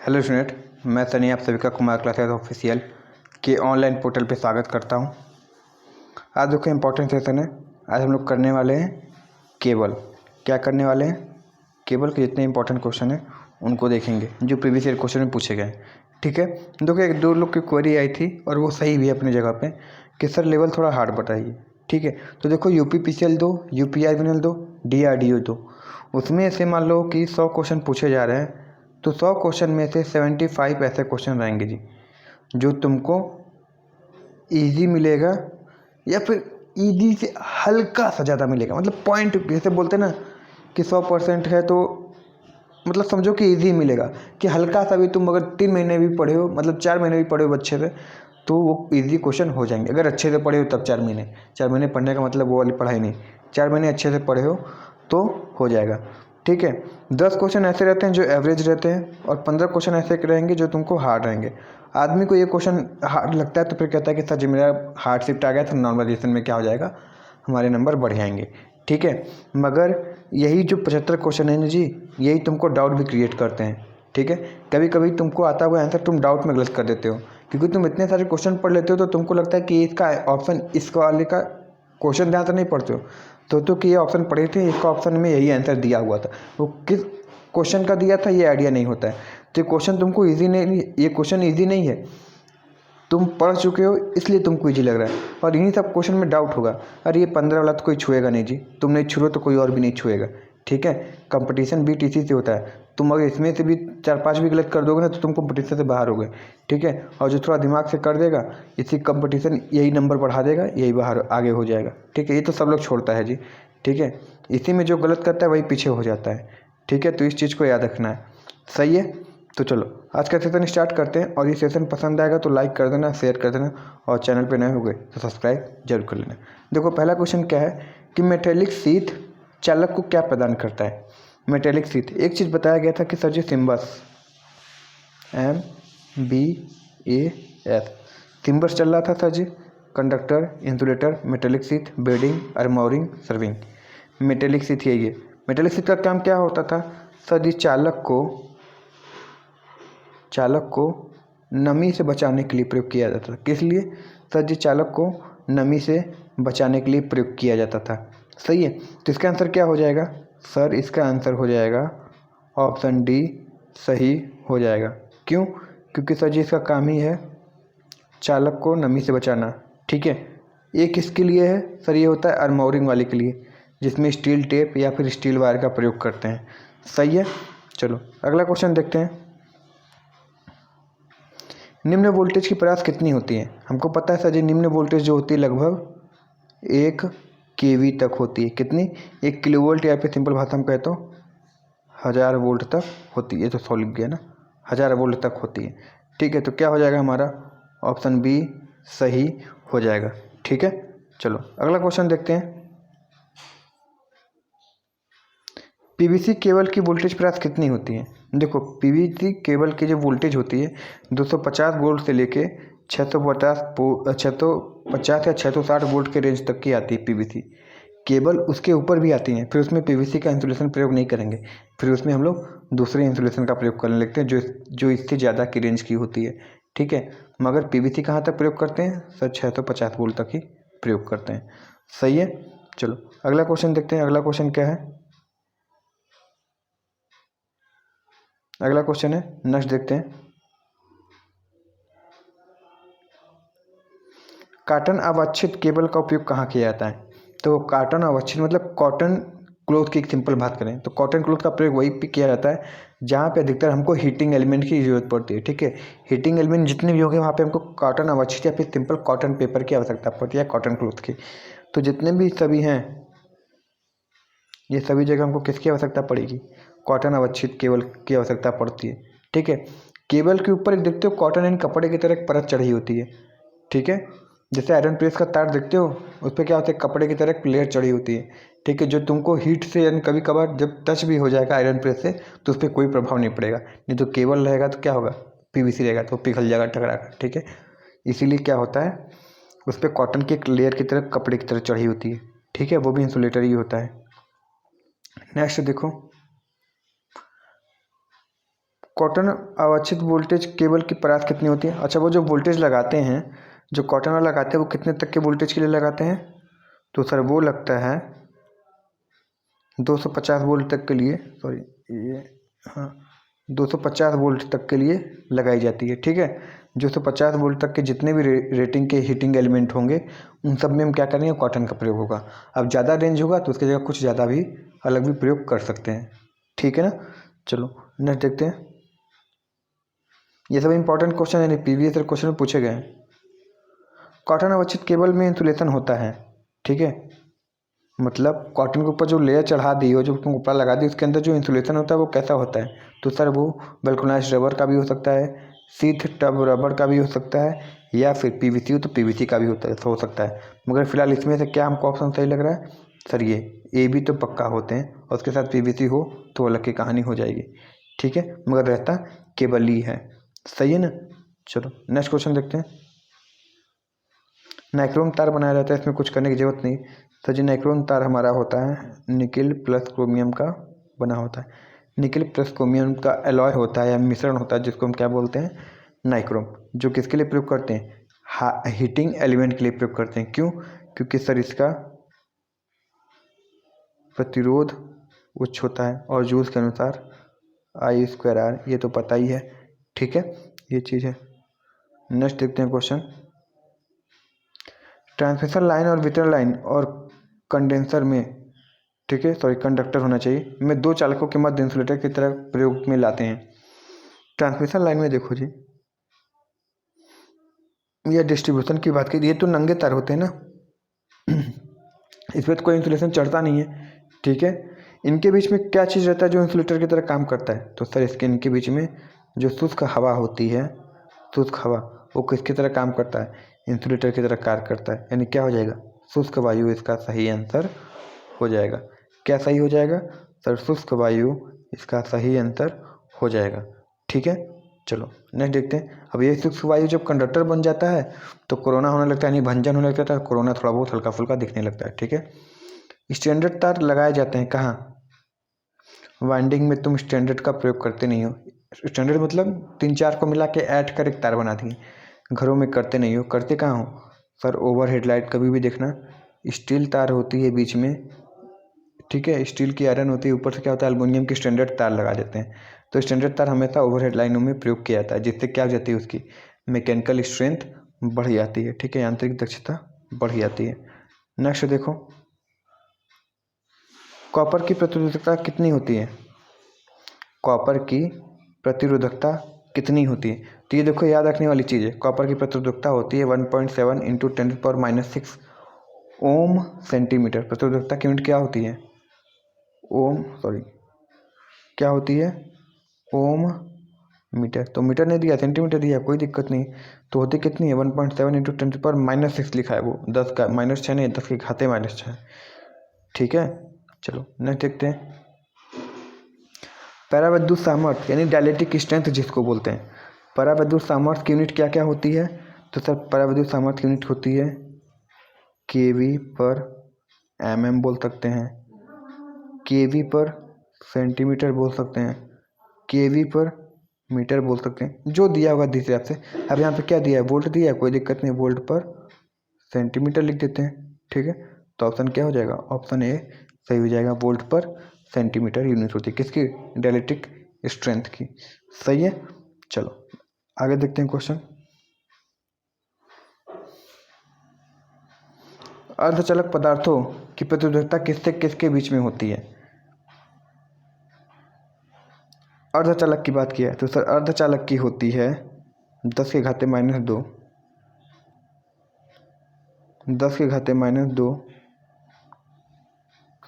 Hello student, मैं सनी आप सभी का कुमार क्लासेस ऑफिशियल के ऑनलाइन पोर्टल पे स्वागत करता हूं। आज देखो इम्पोर्टेंट सेशन है। आज हम लोग करने वाले हैं केबल। क्या करने वाले हैं? केबल के जितने इंपॉर्टेंट क्वेश्चन हैं उनको देखेंगे जो प्रीवियस ईयर क्वेश्चन में पूछे गए। ठीक है, देखो एक दो लोग की क्वेरी आई थी और वो सही भी है अपनी जगह पे कि सर लेवल थोड़ा हार्ड बताइए। ठीक है, तो देखो UPPCL दो, UPIVNL दो, DRDO दो, उसमें से मान लो कि 100 क्वेश्चन पूछे जा रहे हैं तो 100 क्वेश्चन में से 75 ऐसे क्वेश्चन रहेंगे जी जो तुमको इजी मिलेगा या फिर इजी से हल्का सा ज़्यादा मिलेगा। मतलब पॉइंट जैसे बोलते हैं ना कि 100% है तो मतलब समझो कि इजी मिलेगा कि हल्का सा भी तुम अगर 3 महीने भी पढ़े हो, मतलब 4 महीने भी पढ़े हो अच्छे से तो वो इजी क्वेश्चन हो जाएंगे। अगर अच्छे से पढ़े हो तब 4 महीने पढ़ने का मतलब वो वाली पढ़ाई नहीं, 4 महीने अच्छे से पढ़े हो तो हो जाएगा। ठीक है, 10 क्वेश्चन ऐसे रहते हैं जो एवरेज रहते हैं और 15 क्वेश्चन ऐसे रहेंगे जो तुमको हार्ड रहेंगे। आदमी को ये क्वेश्चन हार्ड लगता है तो फिर कहता है कि सर जी मेरा हार्ड शिफ्ट आ गया तो नॉर्मलाइजेशन में क्या हो जाएगा, हमारे नंबर बढ़ जाएंगे। ठीक है, मगर यही जो 75 क्वेश्चन है ना जी, यही तुमको डाउट भी क्रिएट करते हैं। ठीक है, कभी कभी तुमको आता हुआ आंसर तुम डाउट में गलत कर देते हो क्योंकि तुम इतने सारे क्वेश्चन पढ़ लेते हो तो तुमको लगता है कि इसका ऑप्शन इस वाले का क्वेश्चन ध्यान से नहीं पढ़ते हो तो कि ये ऑप्शन पढ़े थे, इसका ऑप्शन में यही आंसर दिया हुआ था, वो किस क्वेश्चन का दिया था ये आइडिया नहीं होता है। तो ये क्वेश्चन तुमको ईजी नहीं, ये क्वेश्चन ईजी नहीं है, तुम पढ़ चुके हो इसलिए तुमको ईजी लग रहा है और इन्हीं सब क्वेश्चन में डाउट होगा, अरे ये 15 वाला तो कोई छुएगा नहीं जी, तुम नहीं छुओ तो कोई और भी नहीं छुएगा। ठीक है, कंपटीशन बीट इसी से होता है। तुम अगर इसमें से भी 4-5 भी गलत कर दोगे ना तो तुम कंपटीशन से बाहर हो गए। ठीक है, और जो थोड़ा दिमाग से कर देगा इसी कंपटीशन यही नंबर बढ़ा देगा, यही बाहर आगे हो जाएगा। ठीक है, ये तो सब लोग छोड़ता है जी। ठीक है, इसी में जो गलत करता है वही पीछे हो जाता है। ठीक है, तो इस चीज़ को याद रखना है। सही है, तो चलो आज का सेशन स्टार्ट करते हैं और ये सेशन पसंद आएगा तो लाइक कर देना, शेयर कर देना और चैनल पे नए हो गए तो सब्सक्राइब जरूर कर लेना। देखो पहला क्वेश्चन क्या है कि मेटेलिक शीट चालक को क्या प्रदान करता है। मेटेलिक शीट एक चीज़ बताया गया था कि सर जी सिम्बस MBAS सिम्बस चल रहा था sir ji, conductor, insulator, metallic sheet, bedding, armouring, serving. Metallic sheet यही है। मेटेलिक शीट का काम क्या होता था सर जी, चालक को नमी से बचाने के लिए प्रयोग किया जाता था। किस लिए सर जी? चालक को नमी से बचाने के लिए प्रयोग किया जाता था। सही है, तो इसका आंसर क्या हो जाएगा सर? इसका आंसर हो जाएगा ऑप्शन डी सही हो जाएगा। क्यों? क्योंकि सर जी इसका काम ही है चालक को नमी से बचाना। ठीक है, एक किसके लिए है सर? ये होता है आर्मोरिंग वाले के लिए, जिसमें स्टील टेप या फिर स्टील वायर का प्रयोग करते हैं। सही है, चलो अगला क्वेश्चन देखते हैं। निम्न वोल्टेज की परास कितनी होती है? हमको पता है सर जी निम्न वोल्टेज जो होती है लगभग 1 kV तक होती है। कितनी? 1 किलोवोल्ट या फिर सिंपल भाषा में कहे तो 1000 वोल्ट तक होती है। ये तो सौ लिख गया ना, 1000 वोल्ट तक होती है। ठीक है, तो क्या हो जाएगा हमारा? ऑप्शन बी सही हो जाएगा। ठीक है, चलो अगला क्वेश्चन देखते हैं। PVC केबल की वोल्टेज परास कितनी होती है? देखो PVC केबल की जो वोल्टेज होती है 250 वोल्ट से लेके 650 या 660 वोल्ट के रेंज तक की आती है PVC केबल। उसके ऊपर भी आती हैं, फिर उसमें PVC का इंसुलेशन प्रयोग नहीं करेंगे, फिर उसमें हम लोग दूसरे इंसुलेशन का प्रयोग करने लगते हैं जो इससे ज़्यादा की रेंज की होती है। ठीक है, मगर PVC कहाँ तक प्रयोग करते हैं सर? 650 वोल्ट तक ही प्रयोग करते हैं। सही है, चलो अगला क्वेश्चन देखते हैं। अगला क्वेश्चन क्या है? अगला क्वेश्चन है, नेक्स्ट देखते हैं। कॉटन अवाच्छित केबल का उपयोग कहाँ किया जाता है? तो कॉटन अवाच्छित मतलब कॉटन क्लोथ की एक सिंपल बात करें तो कॉटन क्लोथ का प्रयोग वही पे किया जाता है जहाँ पे अधिकतर हमको हीटिंग एलिमेंट की ज़रूरत पड़ती है। ठीक है, हीटिंग एलिमेंट जितने भी होंगे वहाँ पे हमको कॉटन अवाच्छित या फिर सिंपल कॉटन पेपर की आवश्यकता पड़ती है, कॉटन क्लोथ की। तो जितने भी सभी हैं ये सभी जगह हमको किसकी आवश्यकता पड़ेगी? कॉटन अवाच्छित केबल की आवश्यकता पड़ती है। ठीक है, केबल के ऊपर देखते हो कॉटन एंड कपड़े की तरह एक परत चढ़ी होती है। ठीक है, जैसे आयरन प्रेस का तार देखते हो उस पर क्या होता है? कपड़े की तरह एक लेयर चढ़ी होती है। ठीक है, जो तुमको हीट से यानी कभी कभार जब टच भी हो जाएगा आयरन प्रेस से तो उस पर कोई प्रभाव नहीं पड़ेगा। नहीं तो केबल रहेगा तो क्या होगा? PVC रहेगा तो पिघल जाएगा टकरा कर। ठीक है, इसीलिए क्या होता है उस पर कॉटन की एक लेयर की तरह कपड़े की तरह चढ़ी होती है। ठीक है, वो भी इंसुलेटर ही होता है। नेक्स्ट देखो, कॉटन अवांछित वोल्टेज केबल की परास कितनी होती है? अच्छा, वो जो वोल्टेज लगाते हैं, जो कॉटन वाला लगाते हैं, वो कितने तक के वोल्टेज के लिए लगाते हैं? तो सर वो लगता है 250 वोल्ट तक के लिए, सॉरी ये, हाँ 250 वोल्ट तक के लिए लगाई जाती है। ठीक है, 250 वोल्ट तक के जितने भी रेटिंग के हीटिंग एलिमेंट होंगे उन सब में हम क्या करेंगे, कॉटन का प्रयोग होगा। अब ज़्यादा रेंज होगा तो उसकी जगह कुछ ज़्यादा भी अलग भी प्रयोग कर सकते हैं। ठीक है ना, चलो नेक्स्ट देखते हैं। ये सब इंपॉर्टेंट क्वेश्चन यानी प्रीवियस ईयर क्वेश्चन में पूछे गए हैं। कॉटन अवच्छित केबल में इंसुलेशन होता है। ठीक है, मतलब कॉटन के ऊपर जो लेयर चढ़ा दी हो, जो उसको ऊपर लगा दी, उसके अंदर जो इंसुलेशन होता है वो कैसा होता है? तो सर वो वल्कनाइज्ड रबर का भी हो सकता है, शीथ टब रबर का भी हो सकता है, या फिर पीवीसी हो तो पीवीसी का भी हो सकता है। मगर फिलहाल इसमें से क्या हमको ऑप्शन सही लग रहा है? सर ये ए बी तो पक्का होते हैं, और उसके साथ पीवीसी हो तो अलग की कहानी हो जाएगी। ठीक है, मगर रहता केवल ही है। सही है ना, चलो नेक्स्ट क्वेश्चन देखते हैं। नाइक्रोम तार बनाया जाता है, इसमें कुछ करने की जरूरत नहीं। तो जी नाइक्रोम तार हमारा होता है निकिल प्लस क्रोमियम का बना होता है। निकिल प्लस क्रोमियम का एलॉय होता है या मिश्रण होता है, जिसको हम क्या बोलते हैं, नाइक्रोम। जो किसके लिए प्रयोग करते हैं? हीटिंग एलिमेंट के लिए प्रयोग करते हैं। क्यों? क्योंकि सर इसका प्रतिरोध उच्च होता है, और जूल्स के अनुसार I²R, ये तो पता ही है। ठीक है, ये चीज़ है। नेक्स्ट देखते हैं क्वेश्चन। ट्रांसमिशन लाइन और वितरण लाइन और कंडेंसर में, ठीक है सॉरी कंडक्टर होना चाहिए, में दो चालकों के मध्य इंसुलेटर की तरह प्रयोग में लाते हैं। ट्रांसमिशन लाइन में देखो जी, यह डिस्ट्रीब्यूशन की बात की, ये तो नंगे तार होते हैं ना इस पर तो कोई इंसुलेशन चढ़ता नहीं है। ठीक है, इनके बीच में क्या चीज़ रहता है जो इंसुलेटर की तरह काम करता है? तो सर इसके इनके बीच में जो शुष्क हवा होती है, शुष्क हवा, वो किसकी तरह काम करता है? इंसुलेटर की तरह कार्य करता है। यानी क्या हो जाएगा? शुष्क वायु इसका सही आंसर हो जाएगा। क्या सही हो जाएगा? सर शुष्क वायु इसका सही आंसर हो जाएगा। ठीक है, चलो नेक्स्ट देखते हैं। अब ये शुष्क वायु जब कंडक्टर बन जाता है तो कोरोना होने लगता है, यानी भंजन होने लगता है, कोरोना थोड़ा बहुत हल्का फुल्का दिखने लगता है। ठीक है, स्टैंडर्ड तार लगाए जाते हैं कहाँ? वाइंडिंग में तुम स्टैंडर्ड का प्रयोग करते नहीं हो। स्टैंडर्ड मतलब 3-4 को मिला के ऐड कर एक तार बना दिए, घरों में करते नहीं हो। करते कहाँ हो? सर ओवर हेडलाइट कभी भी देखना, स्टील तार होती है बीच में। ठीक है, स्टील की आयरन होती है, ऊपर से क्या होता है, एल्युमिनियम की स्टैंडर्ड तार लगा देते हैं। तो स्टैंडर्ड तार हमेशा ओवरहेड लाइनों में प्रयोग किया जाता है, जिससे क्या हो जाती है, उसकी मैकेनिकल स्ट्रेंथ बढ़ जाती है। ठीक है, यांत्रिक दक्षता बढ़ जाती है। नेक्स्ट देखो, कॉपर की प्रतिरोधकता कितनी होती है? कॉपर की प्रतिरोधकता कितनी होती है? तो ये देखो याद रखने वाली चीज़ है, कॉपर की प्रतिरोधकता होती है 1.7 इंटू 10⁻⁶ ओम सेंटीमीटर। प्रतिरोधकता की यूनिट क्या होती है? ओम, सॉरी क्या होती है? ओम मीटर। तो मीटर नहीं दिया, सेंटीमीटर दिया, कोई दिक्कत नहीं। तो होती कितनी है? 1.7 इंटू 10⁻⁶ लिखा है, वो 10 का -6 नहीं, 10 के घाते -6। ठीक है, चलो नेक्स्ट देखते हैं। परावैद्युत सामर्थ्य यानी डायलेक्ट्रिक स्ट्रेंथ जिसको बोलते हैं, परावैद्युत सामर्थ्य की यूनिट क्या क्या होती है? तो सर परावैद्युत सामर्थ्य की यूनिट होती है kV/mm बोल सकते हैं, kV/सेंटीमीटर बोल सकते हैं, kV/मीटर बोल सकते हैं, जो दिया होगा जिस हिसाब से। अब यहाँ पे क्या दिया है? वोल्ट दिया है, कोई दिक्कत नहीं, वोल्ट पर सेंटीमीटर लिख देते हैं। ठीक है, तो ऑप्शन क्या हो जाएगा? ऑप्शन ए सही हो जाएगा। वोल्ट पर सेंटीमीटर यूनिट होती है किसकी? डायलेक्ट्रिक स्ट्रेंथ की। सही है, चलो आगे देखते हैं क्वेश्चन। अर्धचालक पदार्थों की प्रतिरोधकता किससे किसके बीच में होती है? अर्धचालक की बात की है तो सर अर्धचालक की होती है 10 के घाते -2, 10 के घाते -2,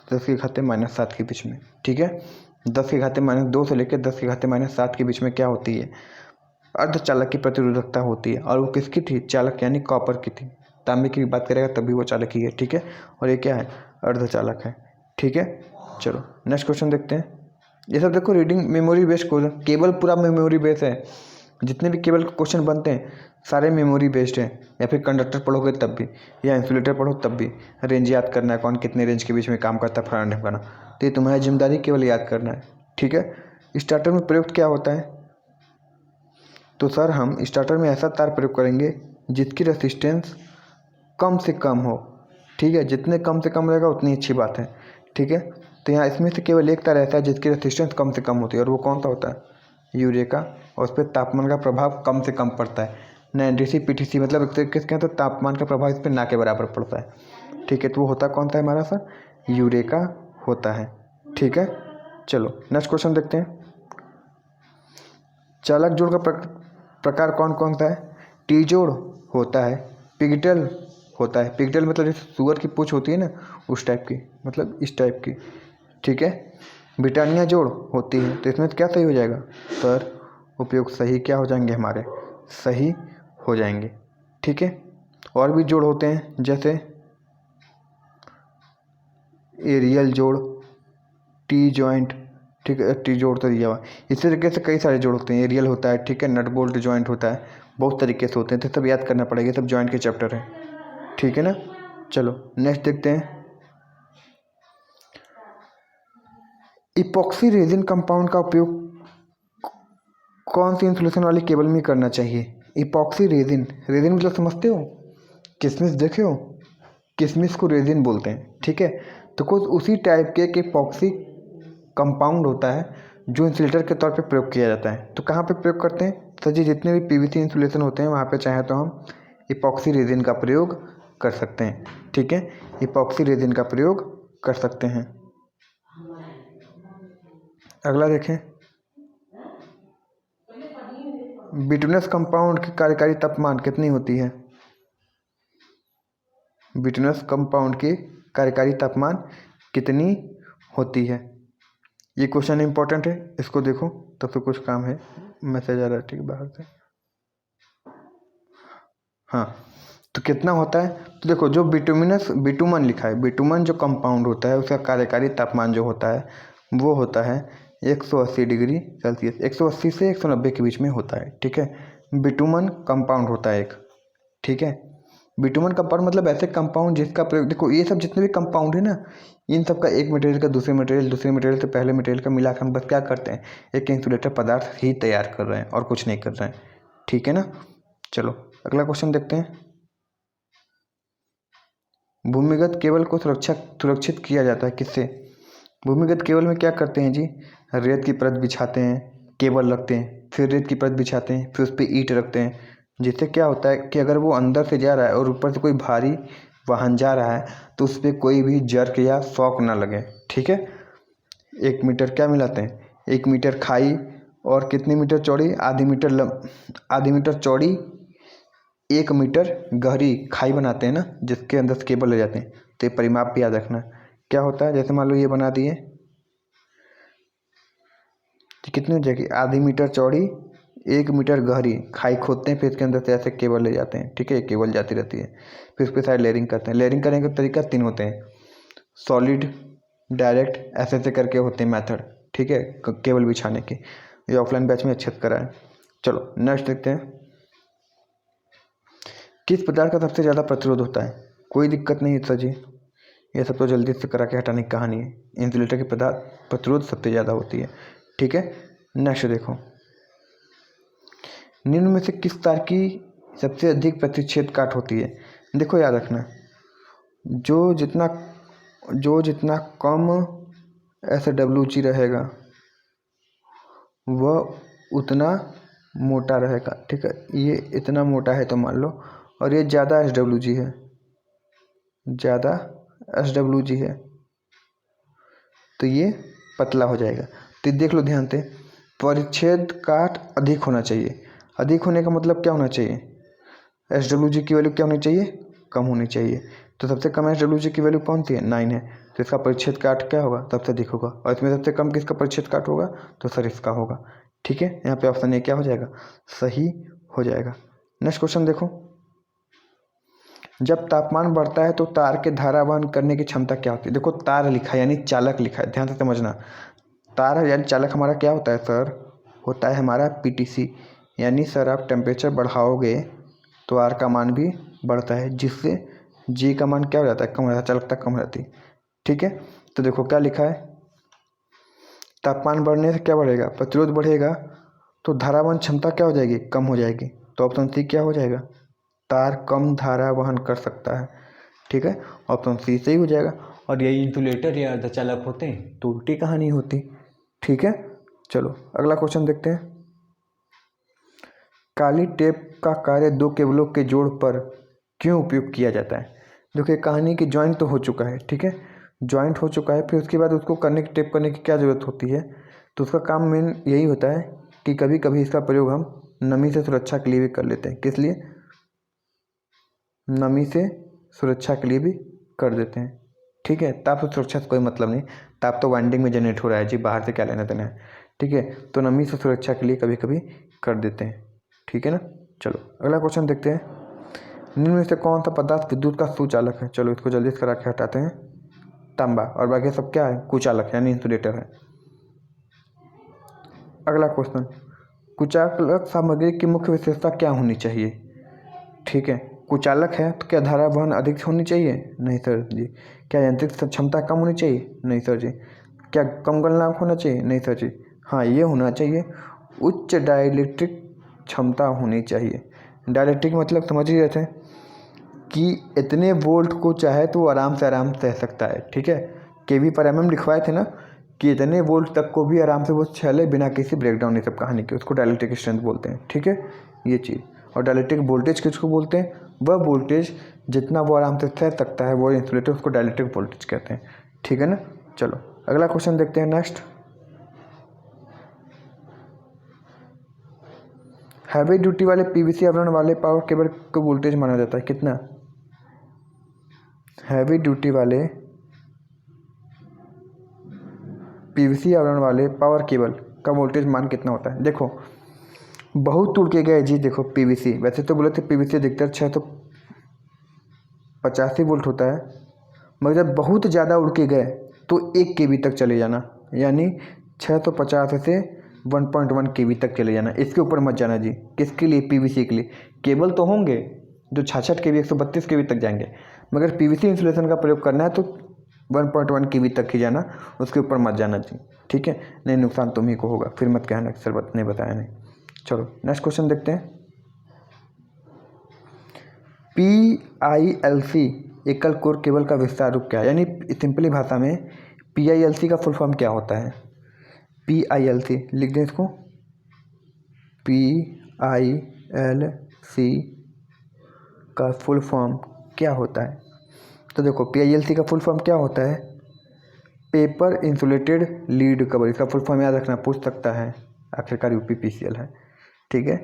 10 के घाते -7 के बीच में। ठीक है, 10 के घाते -2 से लेकर 10 के घाते -7 के बीच में क्या होती है? अर्धचालक की प्रतिरोधकता होती है। और वो किसकी थी? चालक यानी कॉपर की थी। तांबे की बात करेगा तभी वो चालक ही है। ठीक है, और ये क्या है? अर्धचालक है। ठीक है, चलो नेक्स्ट क्वेश्चन देखते हैं। ये सब देखो reading memory based question, cable पूरा मेमोरी बेस्ड है। जितने भी केबल के क्वेश्चन बनते हैं सारे मेमोरी बेस्ड हैं, या फिर कंडक्टर पढ़ोगे तब भी, या इंसुलेटर पढ़ो तब भी रेंज याद करना है, कौन कितने रेंज के बीच में काम करता है, फलाना ढिमकाना। तो ये तुम्हारी जिम्मेदारी केवल याद करना है। ठीक है, स्टार्टर में प्रयुक्त क्या होता है? तो सर हम स्टार्टर में ऐसा तार प्रयोग करेंगे जिसकी रेसिस्टेंस कम से कम हो। ठीक है, जितने कम से कम रहेगा उतनी अच्छी बात है। ठीक है, तो यहाँ इसमें से केवल एक तार ऐसा है जिसकी रेसिस्टेंस कम से कम होती है, और वो कौन सा होता है? यूरिया का। और उस पर तापमान का प्रभाव कम से कम पड़ता है। ना एनटीसी पीटीसी मतलब एक तरीके से कहते हैं तो तापमान का प्रभाव इस पर ना के बराबर पड़ता है। ठीक है, तो वो होता कौन सा है हमारा सर? यूरिया का होता है। ठीक है, चलो नेक्स्ट क्वेश्चन देखते हैं। चालक जोड़ का प्रकार कौन कौन सा है? टी जोड़ होता है, पिगटेल होता है। पिगटेल मतलब जैसे सुअर की पूंछ होती है ना, उस टाइप की, मतलब इस टाइप की। ठीक है, ब्रिटानिया जोड़ होती है। तो इसमें क्या सही हो जाएगा सर? उपयोग सही क्या हो जाएंगे हमारे? सही हो जाएंगे। ठीक है, और भी जोड़ होते हैं जैसे एरियल जोड़, टी जॉइंट। ठीक है, टी जोड़ तो दिया हुआ। इसी तरीके से कई सारे जोड़ होते हैं। एरियल होता है, ठीक है, नट बोल्ट जॉइंट होता है, बहुत तरीके से होते हैं, तो सब याद करना पड़ेगा, सब जॉइंट के चैप्टर है। ठीक है ना, चलो नेक्स्ट देखते हैं। इपॉक्सी रेजिन कंपाउंड का उपयोग कौन सी इंसुलेशन वाली केबल में करना चाहिए? इपॉक्सी रेजिन, रेजिन मतलब समझते हो? किशमिश देखे हो? किशमिश को रेजिन बोलते हैं। ठीक है, तो कुछ उसी टाइप के इपॉक्सी कंपाउंड होता है जो इंसुलेटर के तौर पे प्रयोग किया जाता है। तो कहाँ पे प्रयोग करते हैं सर जी? जितने भी पीवीसी इंसुलेशन होते हैं वहाँ पे चाहे तो हम इपॉक्सी रेजिन का प्रयोग कर सकते हैं। ठीक है, इपॉक्सी रेजिन का प्रयोग कर सकते हैं। अगला देखें, बिटुनस कंपाउंड की कार्यकारी तापमान कितनी होती है? बिटुनस कंपाउंड की कार्यकारी तापमान कितनी होती है? ये क्वेश्चन इंपॉर्टेंट है, इसको देखो, तब तो कुछ काम है। मैसेज आ रहा है, ठीक, बाहर से। हाँ, तो कितना होता है? तो देखो, जो बिटुमन लिखा है, बिटुमन जो कंपाउंड होता है उसका कार्यकारी तापमान जो होता है वो होता है 180 डिग्री सेल्सियस। 180 से 190 के बीच में होता है। ठीक है, बिटुमन कंपाउंड होता है एक। ठीक है, बिटुमन कंपाउंड मतलब ऐसे कंपाउंड जिसका प्रयोग, देखो ये सब जितने भी कंपाउंड है ना, इन सब का एक मटेरियल का दूसरे मटेरियल से पहले मटेरियल का मिलाकर हम बस क्या करते हैं? एक इंसुलेटर पदार्थ ही तैयार कर रहे हैं और कुछ नहीं कर रहे हैं। ठीक है ना, चलो अगला क्वेश्चन देखते हैं। भूमिगत केबल को सुरक्षित किया जाता है किससे? भूमिगत केबल में क्या करते हैं जी? रेत की परत बिछाते हैं, केबल रखते हैं, फिर रेत की परत बिछाते हैं, फिर उस पर ईंट रखते हैं, जिससे क्या होता है कि अगर वो अंदर से जा रहा है और ऊपर से कोई भारी वाहन जा रहा है तो उस पर कोई भी जर्क या शॉक ना लगे। ठीक है, 1 मीटर क्या मिलाते हैं? 1 मीटर खाई, और कितनी मीटर चौड़ी? आधी मीटर चौड़ी, 1 मीटर गहरी खाई बनाते हैं ना, जिसके अंदर से केबल ले जाते हैं। तो ये परिमाप भी याद रखना। क्या होता है, जैसे मान लो ये बना दिए, तो कितनी हो जाएगी? आधी मीटर चौड़ी, 1 मीटर गहरी खाई खोदते हैं, फिर इसके अंदर से ऐसे केबल ले जाते हैं। ठीक है, केबल जाती रहती है, फिर उस पर साइड लेयरिंग करते हैं। लेयरिंग करने का तरीका 3 होते हैं, सॉलिड, डायरेक्ट, ऐसे ऐसे करके होते हैं मेथड। ठीक है, केबल बिछाने के। ये ऑफलाइन बैच में अच्छे से कराएं। चलो नेक्स्ट देखते हैं। किस पदार्थ का सबसे ज़्यादा प्रतिरोध होता है? कोई दिक्कत नहीं है सर जी, ये सब तो जल्दी से करा के हटाने की कहानी है। इंसुलेटर की पदार्थ प्रतिरोध सबसे ज़्यादा होती है। ठीक है, नेक्स्ट देखो, निम्न में से किस तार की सबसे अधिक प्रतिच्छेद काट होती है? देखो याद रखना, जो जितना कम SWG रहेगा वह उतना मोटा रहेगा। ठीक है, ये इतना मोटा है तो मान लो, और ये ज़्यादा SWG है, ज़्यादा SWG है तो ये पतला हो जाएगा। तो देख लो ध्यान से, परिच्छेद काट अधिक होना चाहिए। अधिक होने का मतलब क्या होना चाहिए? SWG की वैल्यू क्या होनी चाहिए? कम होनी चाहिए। तो सबसे कम SWG की वैल्यू कौन सी है? 9 है, तो इसका परिच्छेद काट क्या होगा? सबसे अधिक होगा। और इसमें सबसे कम किसका परिच्छेद काट होगा? तो सर इसका होगा। ठीक है, यहाँ पे ऑप्शन ए क्या हो जाएगा? सही हो जाएगा। नेक्स्ट क्वेश्चन देखो, जब तापमान बढ़ता है तो तार के धारा वहन करने की क्षमता क्या होती है? देखो तार लिखा है यानी चालक लिखा है, ध्यान से समझना। तार यानी चालक हमारा क्या होता है सर? होता है हमारा PTC। यानी सर आप टेम्परेचर बढ़ाओगे तो R का मान भी बढ़ता है, जिससे G का मान क्या हो जाता है? कम हो जाता है, चालकता कम हो जाती है। ठीक है, तो देखो क्या लिखा है, तापमान बढ़ने से क्या बढ़ेगा? प्रतिरोध बढ़ेगा। तो धारावहन क्षमता क्या हो जाएगी, कम हो जाएगी। तो ऑप्शन सी क्या हो जाएगा, तार कम धारा वहन कर सकता है। ठीक है, ऑप्शन सी सही हो जाएगा। और यही इंसुलेटर या अर्धचालक होते हैं तो उल्टी कहानी होती। ठीक है, चलो अगला क्वेश्चन देखते हैं। काली टेप का कार्य दो केबलों के जोड़ पर क्यों उपयोग किया जाता है। देखिए कहानी की ज्वाइंट तो हो चुका है, ठीक है, ज्वाइंट हो चुका है, फिर उसके बाद उसको करने की टेप करने की क्या ज़रूरत होती है। तो उसका काम मेन यही होता है कि कभी कभी इसका प्रयोग हम नमी से सुरक्षा के लिए भी कर लेते हैं। किस लिए, नमी से सुरक्षा के लिए भी कर देते हैं। ठीक है, ताप से सुरक्षा से कोई मतलब नहीं, ताप तो वाइंडिंग में जनरेट हो रहा है जी, बाहर से क्या लेना देना है। ठीक है, तो नमी से सुरक्षा के लिए कभी कभी कर देते हैं। ठीक है ना, चलो अगला क्वेश्चन देखते हैं। निम्न में से कौन सा पदार्थ विद्युत का सुचालक है। चलो इसको जल्दी से करा के हटाते हैं। तांबा, और बाकी सब क्या है, कुचालक यानी इंसुलेटर है। अगला क्वेश्चन, कुचालक सामग्री की मुख्य विशेषता क्या होनी चाहिए। ठीक है, कुचालक है तो क्या धारा वहन अधिक होनी चाहिए, नहीं सर जी। क्या यांत्रिक क्षमता कम होनी चाहिए, नहीं सर जी। क्या कम गलनांक होना चाहिए, नहीं सर जी। हाँ, ये होना चाहिए, उच्च डाइलेक्ट्रिक क्षमता होनी चाहिए। डाइलेक्ट्रिक मतलब समझ ही रहे थे कि इतने वोल्ट को चाहे तो वो आराम सह सकता है। ठीक है, केवी पर एमएम लिखवाए थे ना कि इतने वोल्ट तक को भी आराम से वो चले बिना किसी ब्रेकडाउन, ये सब कहानी की, उसको डाइलेक्ट्रिक स्ट्रेंथ बोलते हैं। ठीक है, ये चीज़। और डाइलेक्ट्रिक वोल्टेज किसको बोलते हैं, वह वोल्टेज जितना वो आराम से सह सकता है वो इंसुलेटर, उसको डाइलेक्ट्रिक वोल्टेज कहते हैं। ठीक है ना, चलो अगला क्वेश्चन देखते हैं। नेक्स्ट, हैवी ड्यूटी वाले पीवीसी आवरण वाले पावर केबल को वोल्टेज माना जाता है कितना। हैवी ड्यूटी वाले पीवीसी आवरण वाले पावर केबल का वोल्टेज मान कितना होता है। देखो बहुत उड़ के गए जी, देखो पीवीसी, वैसे तो बोले थे पीवीसी अधिकतर 650 वोल्ट होता है, मगर जब बहुत ज़्यादा उड़ के गए तो 1 केवी तक चले जाना, यानी 650 से 1.1 केवी तक चले जाना। इसके ऊपर मत जाना जी। किसके लिए, पीवीसी के लिए। केबल तो होंगे जो 66 केवी 132 केवी तक जाएंगे, मगर पीवीसी इंसुलेशन का प्रयोग करना है तो 1.1 केवी तक ही जाना, उसके ऊपर मत जाना जी। ठीक है, नहीं नुकसान तुम ही को होगा, फिर मत कहना सर नहीं बताया नहीं। चलो नेक्स्ट क्वेश्चन देखते हैं। PILC एकल कोर केबल का विस्तार रूप क्या है, यानी सिंपली भाषा में PILC का फुल फॉर्म क्या होता है। PILC लिख दें इसको, PILC का फुल फॉर्म क्या होता है। तो देखो PILC का फुल फॉर्म क्या होता है, पेपर इंसुलेटेड लीड कवर। इसका फुल फॉर्म याद रखना, पूछ सकता है, आखिरकार UPPCL है। ठीक है,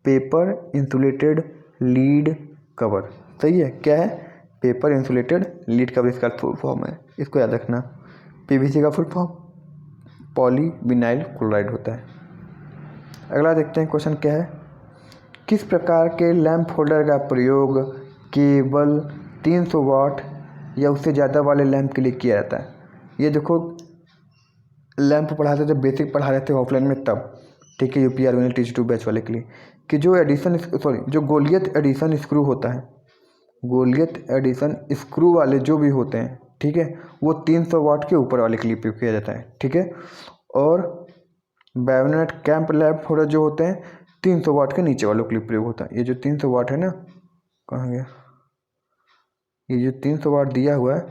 पेपर इंसुलेटेड लीड कवर, सही है, क्या है, पेपर इंसुलेटेड लीड कवर इसका फुल फॉर्म है, इसको याद रखना। PVC का फुल फॉर्म पॉलीविनाइल क्लोराइड होता है। अगला देखते हैं क्वेश्चन क्या है, किस प्रकार के लैंप होल्डर का प्रयोग केवल 300 वाट या उससे ज़्यादा वाले लैंप के लिए किया जाता है। ये देखो लैंप पढ़ाते थे, बेसिक पढ़ा रहे थे ऑफलाइन में तब, ठीक है, UP आर्गेनिक TG2 बैच वाले के लिए, कि जो गोलियत एडिशन स्क्रू होता है, गोलियत एडिशन स्क्रू वाले जो भी होते हैं, ठीक है, वो 300 वाट के ऊपर वाले के लिए उपयोग किया जाता है। ठीक है, और बायोनेट कैंप लैंप होल्डर जो होते हैं 300 वाट के नीचे वालों के लिए प्रयोग होता है। ये जो 300 वाट है ना, कहाँ गया, ये जो 300 वाट दिया हुआ है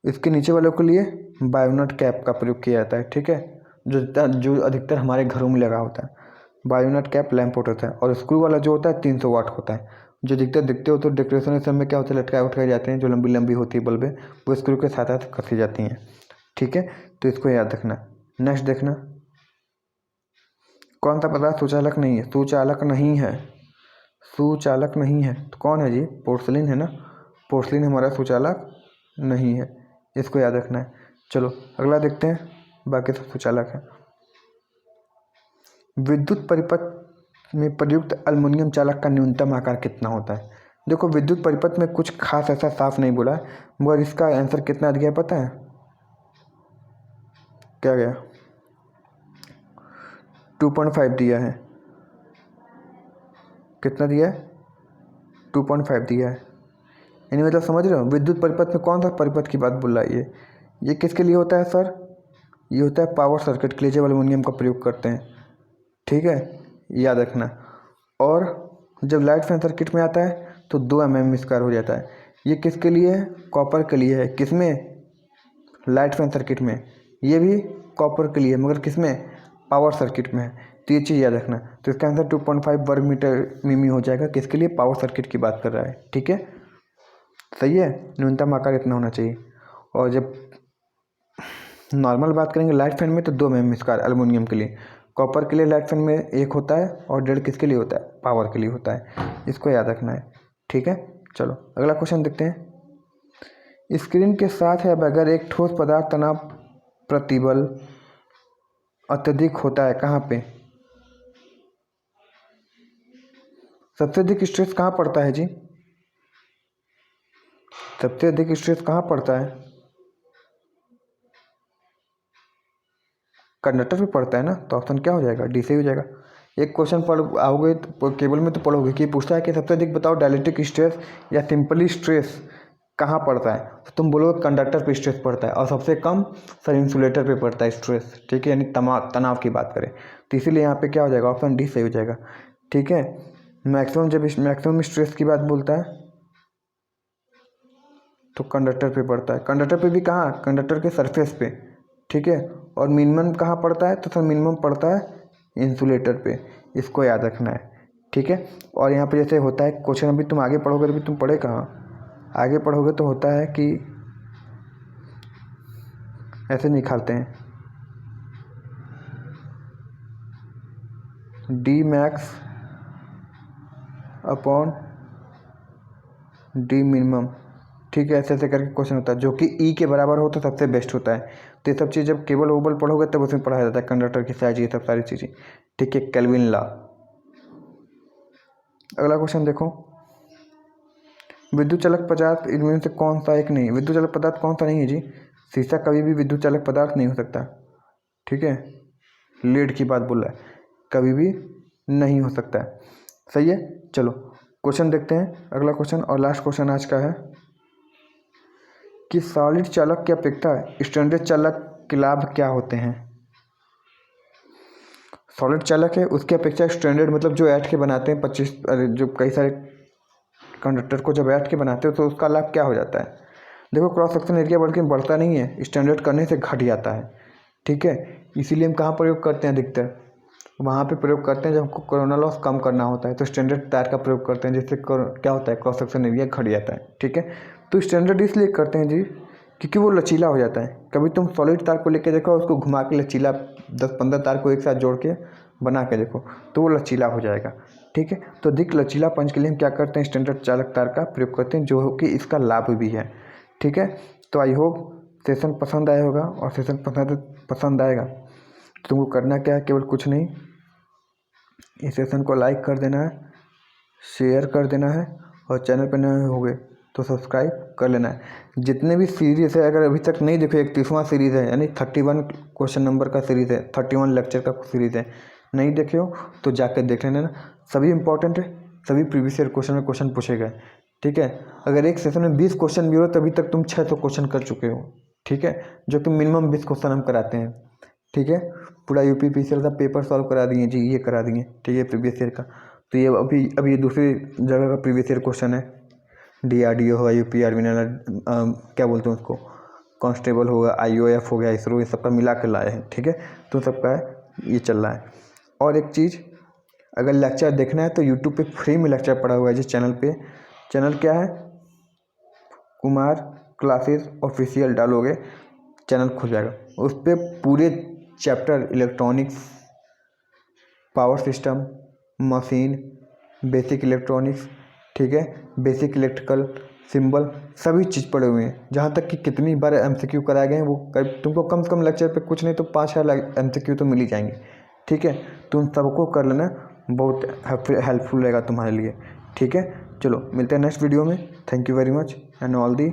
इसके नीचे वालों के लिए बायोनेट कैप का प्रयोग किया जाता है। ठीक है, जो अधिकतर हमारे घरों में लगा होता है, बायोनेट कैप लैंप होता है। और स्क्रू वाला जो होता है 300 वाट होता है, जो दिखते हो तो डेकोरेशन सब में क्या होता है, लटकाए उटकाए जाते हैं, जो लंबी लंबी होती है बल्बें, वो स्क्रू के साथ साथ कसी जाती हैं। ठीक है, तो इसको याद रखना। नेक्स्ट देखना, कौन सा पदार्थ सुचालक नहीं है, सुचालक नहीं है, सुचालक नहीं है तो कौन है जी, पोर्सलिन है ना, पोर्सलिन हमारा सुचालक नहीं है, इसको याद रखना है। चलो अगला देखते हैं, बाकी सब सुचालक है। विद्युत परिपथ में प्रयुक्त एल्युमिनियम चालक का न्यूनतम आकार कितना होता है। देखो विद्युत परिपथ में कुछ खास ऐसा साफ नहीं बोला, मगर इसका आंसर कितना दिया पता है, क्या गया, 2.5 दिया है। कितना दिया है, 2.5 दिया है। यानी मतलब समझ रहे हो, विद्युत परिपथ में कौन सा परिपथ की बात बोल रहा है ये किसके लिए होता है सर, ये होता है पावर सर्किट के लिए जब एल्युमिनियम का प्रयोग करते हैं। ठीक है, याद रखना। और जब लाइट फैन सर्किट में आता है तो 2 mm² हो जाता है। ये किसके लिए है? कॉपर के लिए है। किसमें? लाइट फैन सर्किट में। ये भी कॉपर के लिए, मगर किसमें? पावर सर्किट में है। तो ये चीज़ याद रखना। तो इसका आंसर 2.5 वर्ग मीटर मिमी हो जाएगा। किसके लिए? पावर सर्किट की बात कर रहा है। ठीक है, सही है। न्यूनतम आकार इतना होना चाहिए। और जब नॉर्मल बात करेंगे लाइट फैन में तो 2 mm² एल्युमिनियम के लिए। कॉपर के लिए लाइट फैन में 1 होता है और 1.5 किसके लिए होता है? पावर के लिए होता है। इसको याद रखना है। ठीक है, चलो अगला क्वेश्चन देखते हैं। स्क्रीन के साथ या बगैर एक ठोस पदार्थ तनाव प्रतिबल अत्यधिक होता है कहाँ पे? सबसे अधिक स्ट्रेस कहाँ पड़ता है जी? सबसे अधिक स्ट्रेस कहाँ पड़ता है? कंडक्टर पे पड़ता है ना। तो ऑप्शन क्या हो जाएगा? डी से हो जाएगा। एक क्वेश्चन पढ़ आओगे तो केबल में तो पढ़ोगे कि पूछता है कि सबसे अधिक बताओ डायलेक्ट्रिक स्ट्रेस या सिंपली स्ट्रेस कहाँ पड़ता है, तो तुम बोलोगे कंडक्टर पे स्ट्रेस पड़ता है। और सबसे कम सर इंसुलेटर पे पड़ता है स्ट्रेस। ठीक है, यानी तनाव की बात करें तो इसीलिए यहाँ पे क्या हो जाएगा? ऑप्शन डी सही हो जाएगा। ठीक है, मैक्सिमम जब मैक्सिमम स्ट्रेस की बात बोलता है तो कंडक्टर पे पड़ता है। कंडक्टर पे भी कहाँ? कंडक्टर के सरफेस पे। ठीक है, और मिनिमम कहाँ पड़ता है? तो सर मिनिमम पड़ता है इंसुलेटर पे। इसको याद रखना है। ठीक है, और यहाँ पे जैसे होता है क्वेश्चन, अभी तुम आगे पढ़ोगे तो भी तुम पढ़े कहाँ? आगे पढ़ोगे तो होता है कि ऐसे निकालते हैं D max upon D minimum. ठीक है, ऐसे ऐसे करके क्वेश्चन होता है जो कि ई के बराबर हो तो सबसे बेस्ट होता है। तो ये सब चीज़ जब केबल ओबल पढ़ोगे तब उसमें पढ़ाया जाता है, कंडक्टर की साइज, ये सब सारी चीज़ें। ठीक है, केल्विन लॉ। अगला क्वेश्चन देखो, विद्युत चालक पदार्थ इनमें से कौन सा एक नहीं? विद्युत चालक पदार्थ कौन सा नहीं है जी? शीशा कभी भी विद्युत चालक पदार्थ नहीं हो सकता। ठीक है, लीड की बात बोल रहा है, कभी भी नहीं हो सकता है। सही है, चलो क्वेश्चन देखते हैं। अगला क्वेश्चन और लास्ट क्वेश्चन आज का है कि सॉलिड चालक की अपेक्षा स्टैंडर्ड चालक के लाभ क्या होते हैं? सॉलिड चालक है उसकी अपेक्षा स्टैंडर्ड मतलब जो ऐड के बनाते हैं 25 जो कई सारे कंडक्टर को जब ऐड के बनाते हो तो उसका लाभ क्या हो जाता है? देखो, क्रॉस सेक्शन एरिया बल्कि बढ़ता नहीं है, स्टैंडर्ड करने से घट जाता है। ठीक है, इसीलिए हम कहाँ प्रयोग करते हैं? अधिकतर वहाँ पे प्रयोग करते हैं जब हमको कोरोना लॉस कम करना होता है तो स्टैंडर्ड तार का प्रयोग करते हैं, जिससे क्या होता है? क्रॉस सेक्शन एरिया घट जाता है। ठीक है, तो स्टैंडर्ड इसलिए करते हैं जी क्योंकि वो लचीला हो जाता है। कभी तुम सॉलिड तार को लेके देखो, उसको घुमा के लचीला 10-15 तार को एक साथ जोड़ के बना के देखो तो वो लचीला हो जाएगा। ठीक है, तो अधिक लचीलापन के लिए हम क्या करते हैं? स्टैंडर्ड चालक तार का प्रयोग करते हैं, जो कि इसका लाभ भी है। ठीक है, तो आई होप सेशन पसंद आया होगा, और सेशन पसंद आएगा तो तुमको करना क्या है? केवल कुछ नहीं, इस सेशन को लाइक कर देना है, शेयर कर देना है, और चैनल पर नए होंगे तो सब्सक्राइब कर लेना है। जितने भी सीरीज़ है, अगर अभी तक नहीं देखो, 31वां सीरीज़ है, यानी 31 क्वेश्चन नंबर का सीरीज़ है, 31 लेक्चर का सीरीज़ है। नहीं देखे हो तो जाकर देख लेना ना। सभी इंपॉर्टेंट है, सभी प्रीवियस ईयर क्वेश्चन में क्वेश्चन पूछे गए। ठीक है, अगर एक सेशन में 20 क्वेश्चन भी हो तभी तक तुम 600 क्वेश्चन कर चुके हो। ठीक है, जो कि मिनिमम 20 क्वेश्चन हम कराते हैं। ठीक है, पूरा UPPCL का पेपर सॉल्व करा दिए जी, ये करा दिए। ठीक है, प्रीवियस ईयर का। तो ये अभी दूसरी जगह का प्रीवियस ईयर क्वेश्चन है। DRDO होगा, UP आर्मी क्या बोलते हैं उसको, कांस्टेबल होगा, IOF हो गया, इसरो, ये सबका मिला के लाए हैं। ठीक है, तो सबका ये चल रहा है। और एक चीज़, अगर लेक्चर देखना है तो यूट्यूब पे फ्री में लेक्चर पड़ा हुआ है जिस चैनल पे। चैनल क्या है? कुमार क्लासेस ऑफिशियल डालोगे चैनल खुल जाएगा। उस पर पूरे chapter electronics, power system, machine, basic electronics, ठीक है, बेसिक इलेक्ट्रिकल, सिंबल, सभी चीज़ पढ़े हुए हैं। जहाँ तक कि कितनी बार MCQ कराए गए हैं वो तुमको कम से कम लेक्चर पे कुछ नहीं तो 5-6 MCQ तो मिल ही जाएंगे। ठीक है, तुम सबको कर लेना, बहुत हेल्पफुल रहेगा तुम्हारे लिए। ठीक है, चलो मिलते हैं नेक्स्ट वीडियो में। Thank you very much and all the